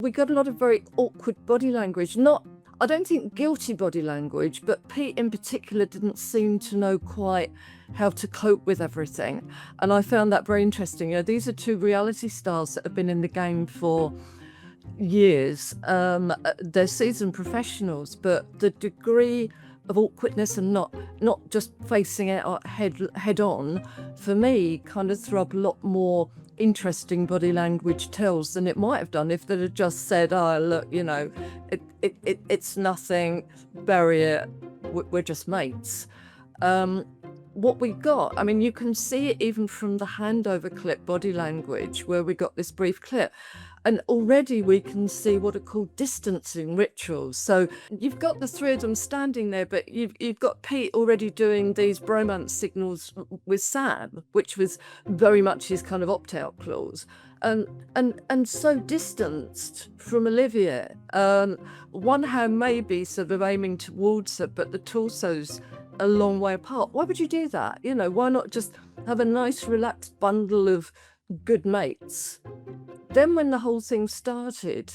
We got a lot of very awkward body language, not, I don't think guilty body language, but Pete in particular didn't seem to know quite how to cope with everything. And I found that very interesting. You know, these are two reality stars that have been in the game for years. They're seasoned professionals, but the degree of awkwardness and not just facing it head on, for me, kind of threw up a lot more interesting body language tells than it might have done if they'd have just said, "Oh, look, you know, it's nothing, bury it, we're just mates." What we got, I mean, you can see it even from the handover clip body language, where we got this brief clip. And already we can see what are called distancing rituals. So you've got the three of them standing there, but you've got Pete already doing these bromance signals with Sam, which was very much his kind of opt-out clause. And so distanced from Olivia. One hand maybe sort of aiming towards her, but the torso's a long way apart. Why would you do that? You know, why not just have a nice relaxed bundle of good mates? Then when the whole thing started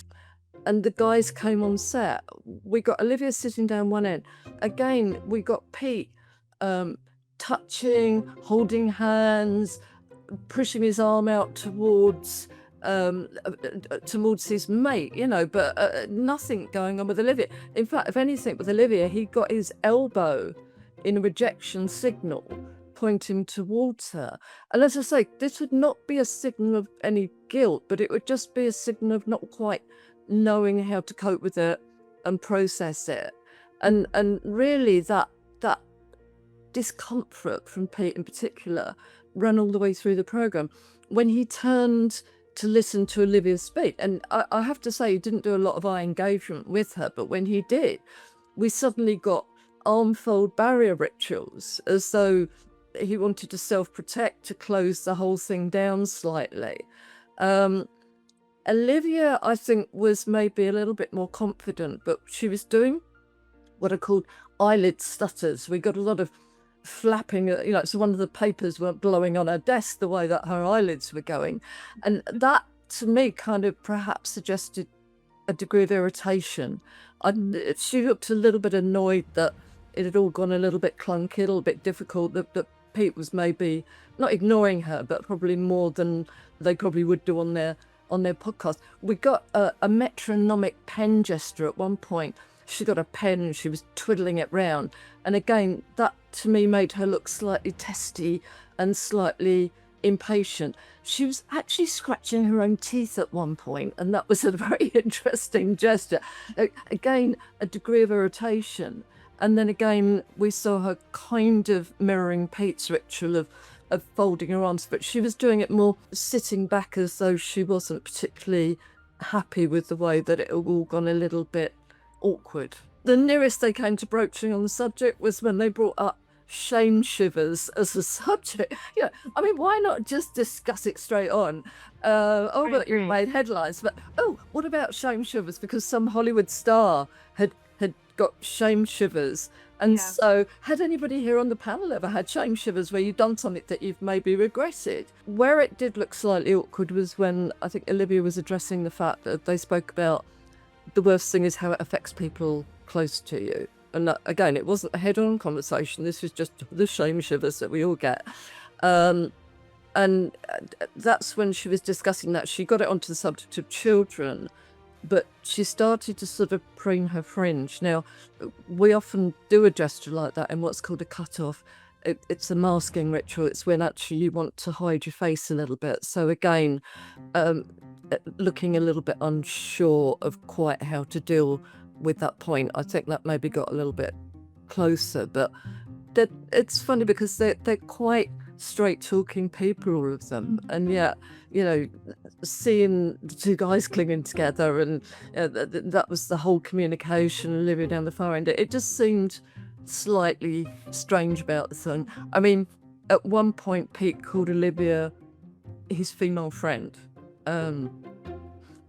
and the guys came on set, we got Olivia sitting down one end. Again, we got Pete touching, holding hands, pushing his arm out towards his mate, you know, but nothing going on with Olivia. In fact, if anything, with Olivia, he got his elbow in a rejection signal pointing towards her. And as I say, this would not be a signal of any guilt, but it would just be a signal of not quite knowing how to cope with it and process it. And really that discomfort from Pete in particular ran all the way through the program. When he turned to listen to Olivia speak, and I have to say he didn't do a lot of eye engagement with her, but when he did, we suddenly got arm fold barrier rituals, as though he wanted to self-protect, to close the whole thing down slightly. Olivia, I think, was maybe a little bit more confident, but she was doing what are called eyelid stutters. We got a lot of flapping, you know, so one of the papers weren't blowing on her desk the way that her eyelids were going. And that, to me, kind of perhaps suggested a degree of irritation. She looked a little bit annoyed that it had all gone a little bit clunky, a little bit difficult, that Pete was maybe not ignoring her, but probably more than they probably would do on their podcast. We got a metronomic pen gesture at one point. She got a pen, she was twiddling it round. And again, that to me made her look slightly testy and slightly impatient. She was actually scratching her own teeth at one point, and that was a very interesting gesture. Again, a degree of irritation. And then again, we saw her kind of mirroring Pete's ritual of folding her arms, but she was doing it more sitting back, as though she wasn't particularly happy with the way that it had all gone a little bit awkward. The nearest they came to broaching on the subject was when they brought up shame shivers as a subject. Yeah, I mean, why not just discuss it straight on? But you made headlines, but what about shame shivers? Because some Hollywood star had got shame shivers. And so had anybody here on the panel ever had shame shivers where you've done something that you've maybe regretted? Where it did look slightly awkward was when I think Olivia was addressing the fact that they spoke about the worst thing is how it affects people close to you. And that, again, it wasn't a head-on conversation. This was just the shame shivers that we all get. And that's when she was discussing that. She got it onto the subject of children, but she started to sort of preen her fringe. Now, we often do a gesture like that in what's called a cut-off. It's a masking ritual. It's when actually you want to hide your face a little bit. So again, looking a little bit unsure of quite how to deal with that point. I think that maybe got a little bit closer, but it's funny because they're quite straight talking people, all of them, and yet, you know, seeing the two guys clinging together and that was the whole communication, Olivia down the far end, it just seemed slightly strange about the thing. I mean, at one point Pete called Olivia his female friend, and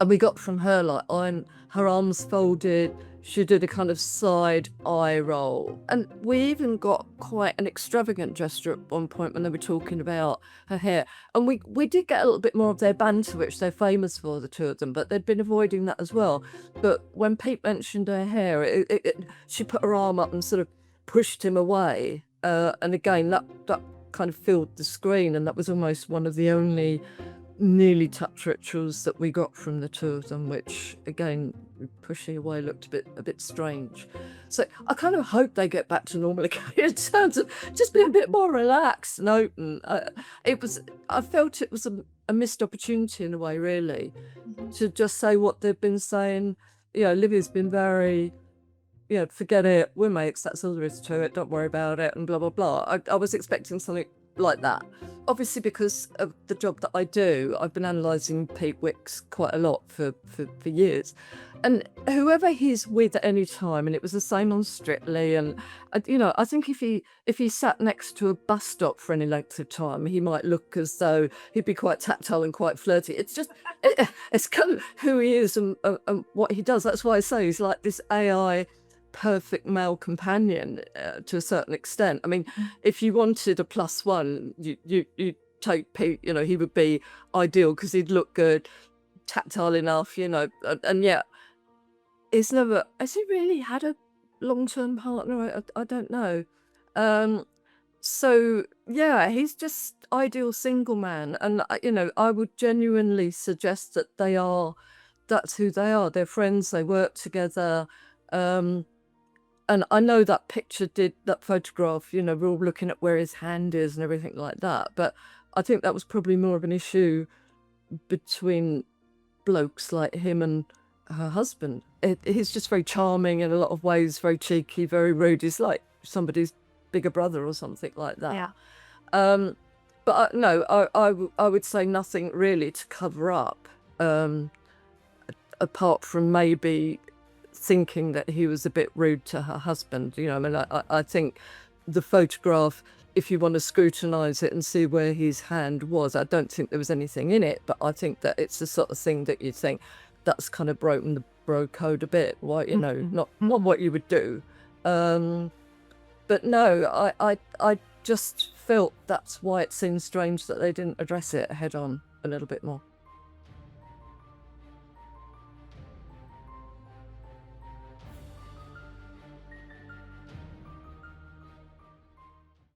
we got from her like her arms folded, she did a kind of side eye roll. And we even got quite an extravagant gesture at one point when they were talking about her hair. And we did get a little bit more of their banter, which they're famous for, the two of them, but they'd been avoiding that as well. But when Pete mentioned her hair, she put her arm up and sort of pushed him away. And again, that kind of filled the screen, and that was almost one of the only nearly touch rituals that we got from the two of them, which again, pushing away looked a bit strange. So I kind of hope they get back to normal again in terms of just being a bit more relaxed and open. I felt it was a missed opportunity in a way, really, to just say what they've been saying. Olivia's been very, forget it, we're mates, that's all there is to it, don't worry about it, and blah blah blah. I was expecting something like that. Obviously, because of the job that I do, I've been analysing Pete Wicks quite a lot for years, and whoever he's with at any time, and it was the same on Strictly, and I think if he sat next to a bus stop for any length of time, he might look as though he'd be quite tactile and quite flirty. It's just it's kind of who he is and what he does. That's why I say he's like this AI perfect male companion to a certain extent. I mean, if you wanted a +1, you take Pete. He would be ideal because he'd look good, tactile enough, and yet has he really had a long-term partner? I don't know. So yeah, he's just ideal single man, and I would genuinely suggest that that's who they are. They're friends, they work together. And I know that photograph, we're all looking at where his hand is and everything like that. But I think that was probably more of an issue between blokes like him and her husband. He's just very charming in a lot of ways, very cheeky, very rude. He's like somebody's bigger brother or something like that. Yeah. But no, I would say nothing really to cover up, apart from maybe thinking that he was a bit rude to her husband. I think the photograph, if you want to scrutinize it and see where his hand was, I don't think there was anything in it, but I think that it's the sort of thing that you think that's kind of broken the bro code a bit. Why, not what you would do. But no, I just felt that's why it seemed strange that they didn't address it head on a little bit more.